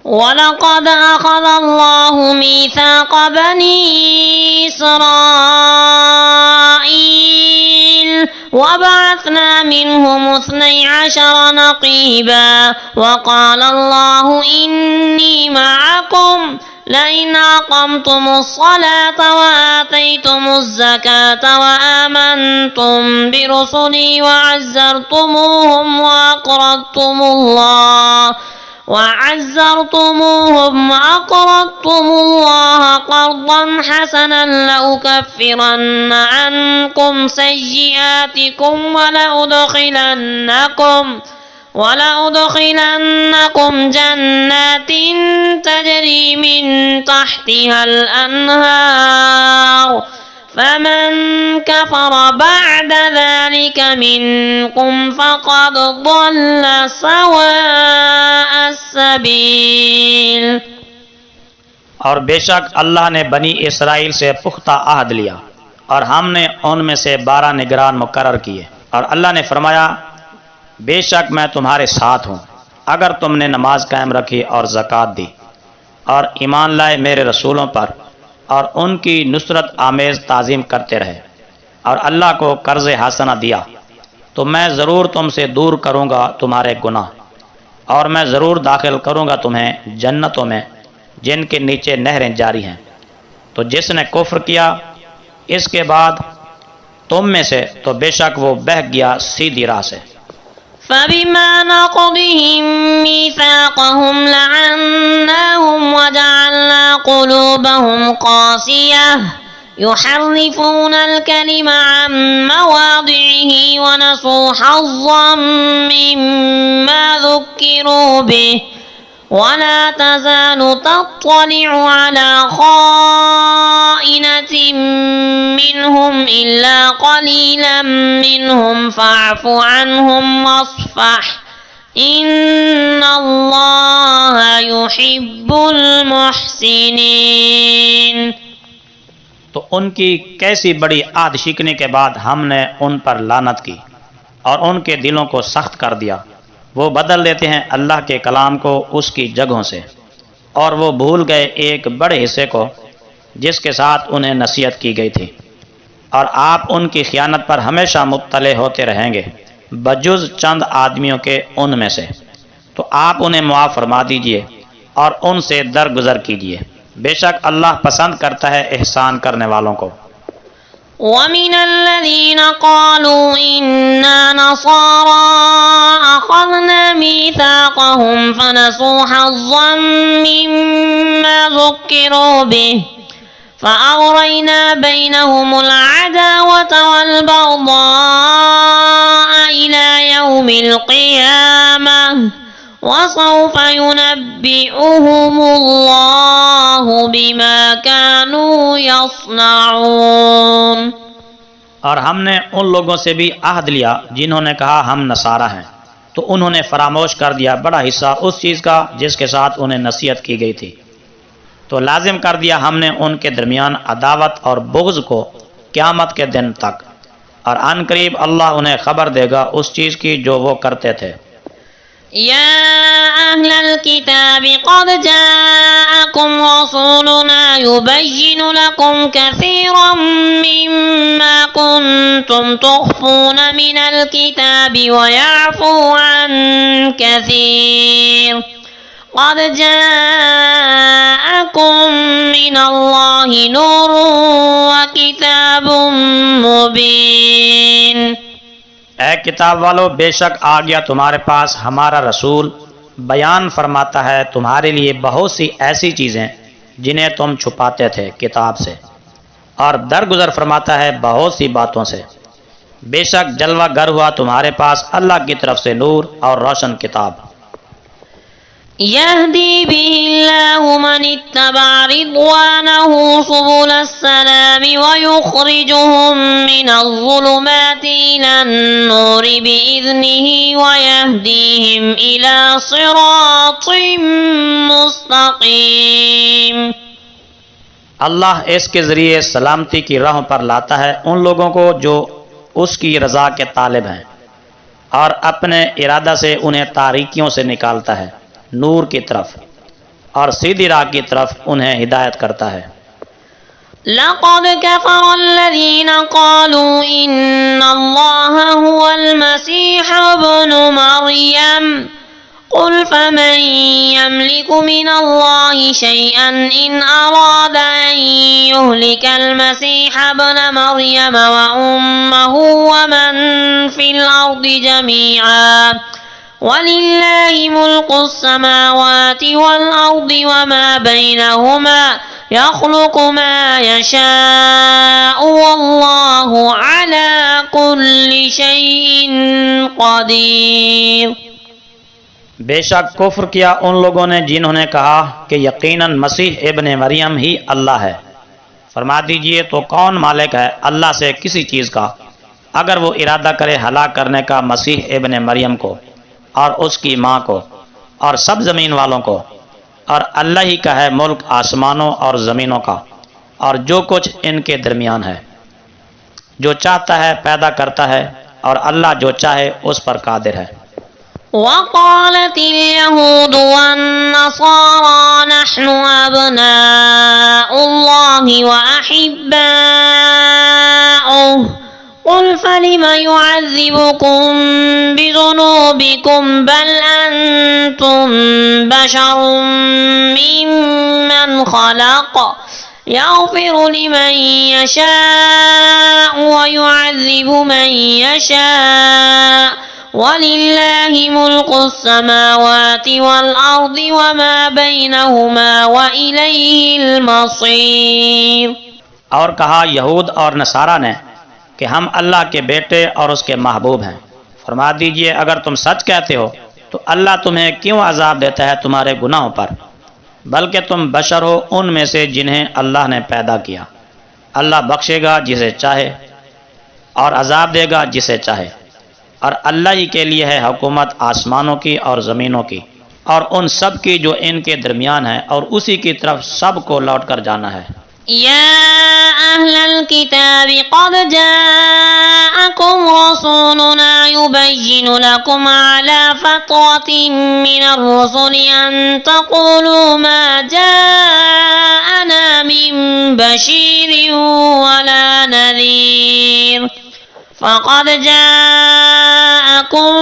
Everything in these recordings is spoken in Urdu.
وَلَقَدْ أَخَذَ اللَّهُ مِيثَاقَ بَنِي إِسْرَائِيلَ وَبَعَثْنَا مِنْهُمُ 12 نَقِيبًا وَقَالَ اللَّهُ إِنِّي مَعَكُمْ لئن أقمتم الصلاة وآتيتم الزكاة وآمنتم برسلي وعزرتموهم وأقرضتم الله قرضا حسنا لأكفرن عنكم سيئاتكم ولأدخلنكم جنات تجري من تحتها الأنهار فمن كفر بعد ذلك منكم فقد ضل سواء السبيل۔ اور بے شک اللہ نے بنی اسرائیل سے پختہ عہد لیا اور ہم نے ان میں سے 12 نگران مقرر کیے، اور اللہ نے فرمایا بے شک میں تمہارے ساتھ ہوں اگر تم نے نماز قائم رکھی اور زکوٰۃ دی اور ایمان لائے میرے رسولوں پر اور ان کی نصرت آمیز تعظیم کرتے رہے اور اللہ کو قرض حسنہ دیا تو میں ضرور تم سے دور کروں گا تمہارے گناہ، اور میں ضرور داخل کروں گا تمہیں جنتوں میں جن کے نیچے نہریں جاری ہیں۔ تو جس نے کفر کیا اس کے بعد تم میں سے تو بے شک وہ بہک گیا سیدھی راہ سے۔ فبما نقضهم ميثاقهم لعناهم وجعلنا قلوبهم قاسية يحرفون الكلم عن مواضعه ونسوا حظا مما ذكروا به ولا تزال تطلع على خائنة منهم إلا قليلا منهم فاعف عنهم واصفح إن الله يحب المحسنين۔ تو ان کی کیسی بڑی عہد شکنی کے بعد ہم نے ان پر لعنت کی اور ان کے دلوں کو سخت کر دیا، وہ بدل دیتے ہیں اللہ کے کلام کو اس کی جگہوں سے، اور وہ بھول گئے ایک بڑے حصے کو جس کے ساتھ انہیں نصیحت کی گئی تھی، اور آپ ان کی خیانت پر ہمیشہ مطلع ہوتے رہیں گے بجز چند آدمیوں کے ان میں سے، تو آپ انہیں معاف فرما دیجئے اور ان سے درگزر کیجئے، بے شک اللہ پسند کرتا ہے احسان کرنے والوں کو۔ وَمِنَ الَّذِينَ قَالُوا إِنَّا نَصَارَىٰ أَخَذْنَا مِيثَاقَهُمْ فَنَسُوا حَظًّا مِّمَّا ذُكِّرُوا بِهِ فَأَغْرَيْنَا بَيْنَهُمُ الْعَدَاوَةَ وَالْبَغْضَاءَ إِلَىٰ يَوْمِ الْقِيَامَةِ وَسَوْفَ يُنَبِّئُهُمُ اللَّهُ بِمَا كَانُوا يَصْنَعُونَ۔ اور ہم نے ان لوگوں سے بھی عہد لیا جنہوں نے کہا ہم نصارہ ہیں، تو انہوں نے فراموش کر دیا بڑا حصہ اس چیز کا جس کے ساتھ انہیں نصیحت کی گئی تھی، تو لازم کر دیا ہم نے ان کے درمیان عداوت اور بغض کو قیامت کے دن تک، اور عن قریب اللہ انہیں خبر دے گا اس چیز کی جو وہ کرتے تھے۔ يا أهل الكتاب قد جاءكم رسولنا يبين لكم كثيرا مما كنتم تخفون من الكتاب ويعفو عن كثير قد جاءكم من الله نور وكتاب مبين۔ اے کتاب والو، بے شک آ گیا تمہارے پاس ہمارا رسول، بیان فرماتا ہے تمہارے لیے بہت سی ایسی چیزیں جنہیں تم چھپاتے تھے کتاب سے، اور درگزر فرماتا ہے بہت سی باتوں سے، بے شک جلوہ گر ہوا تمہارے پاس اللہ کی طرف سے نور اور روشن کتاب۔ يهدي به الله من اتبع رضوانه سبل السلام ويخرجهم من الظلمات إلى النور بإذنه ويهديهم إلى صراط مستقيم۔ اللہ اس کے ذریعے سلامتی کی راہوں پر لاتا ہے ان لوگوں کو جو اس کی رضا کے طالب ہیں، اور اپنے ارادہ سے انہیں تاریکیوں سے نکالتا ہے نور کی طرف، اور سیدھی راہ کی طرف انہیں ہدایت کرتا ہے۔ لقد كفر الذين قالوا إن الله هو المسيح ابن مريم قل فمن يملك من الله شيئا إن أراد أن يهلك المسيح ابن مريم وأمه ومن في الأرض جميعا ولله ملك السماوات والأرض وما بينهما يخلق ما يشاء والله على كل شيء قدير۔ بے شک کفر کیا ان لوگوں نے جنہوں نے کہا کہ یقیناً مسیح ابن مریم ہی اللہ ہے۔ فرما دیجئے تو کون مالک ہے اللہ سے کسی چیز کا اگر وہ ارادہ کرے ہلاک کرنے کا مسیح ابن مریم کو اور اس کی ماں کو اور سب زمین والوں کو، اور اللہ ہی کا ہے ملک آسمانوں اور زمینوں کا اور جو کچھ ان کے درمیان ہے۔ جو چاہتا ہے پیدا کرتا ہے اور اللہ جو چاہے اس پر قادر ہے۔ وقالت اليهود والنصارى نحن أبناء الله وأحباؤه قل فلم يعذبكم بذنوبكم بل أنتم بشر ممن خلق يغفر لمن يشاء ويعذب من يشاء وَلِلَّهِ مُلْكُ السَّمَاوَاتِ وَالْأَرْضِ وَمَا بَيْنَهُمَا وَإِلَيْهِ الْمَصِيرُ۔ اور کہا یہود اور نصارہ نے کہ ہم اللہ کے بیٹے اور اس کے محبوب ہیں۔ فرما دیجئے اگر تم سچ کہتے ہو تو اللہ تمہیں کیوں عذاب دیتا ہے تمہارے گناہوں پر، بلکہ تم بشر ہو ان میں سے جنہیں اللہ نے پیدا کیا۔ اللہ بخشے گا جسے چاہے اور عذاب دے گا جسے چاہے، اور اللہ ہی کے لیے ہے حکومت آسمانوں کی اور زمینوں کی اور ان سب کی جو ان کے درمیان ہے، اور اسی کی طرف سب کو لوٹ کر جانا ہے۔ يا أهل الكتاب قد جاءكم رسولنا يبين لكم على فترة من الرسل أن تقولوا ما جاءنا من بشير ولا نذير فقد جاءكم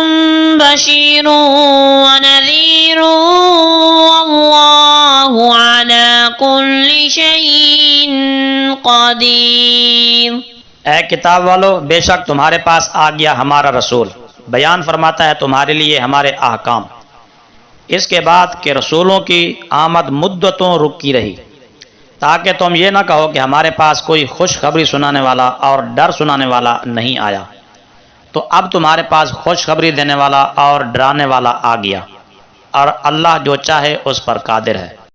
بشير ونذير والله على كل شيء قدير۔ اے کتاب والو، بے شک تمہارے پاس آ گیا ہمارا رسول، بیان فرماتا ہے تمہارے لیے ہمارے احکام، اس کے بعد کہ رسولوں کی آمد مدتوں رکی رہی، تاکہ تم یہ نہ کہو کہ ہمارے پاس کوئی خوشخبری سنانے والا اور ڈر سنانے والا نہیں آیا۔ تو اب تمہارے پاس خوشخبری دینے والا اور ڈرانے والا آ گیا، اور اللہ جو چاہے اس پر قادر ہے۔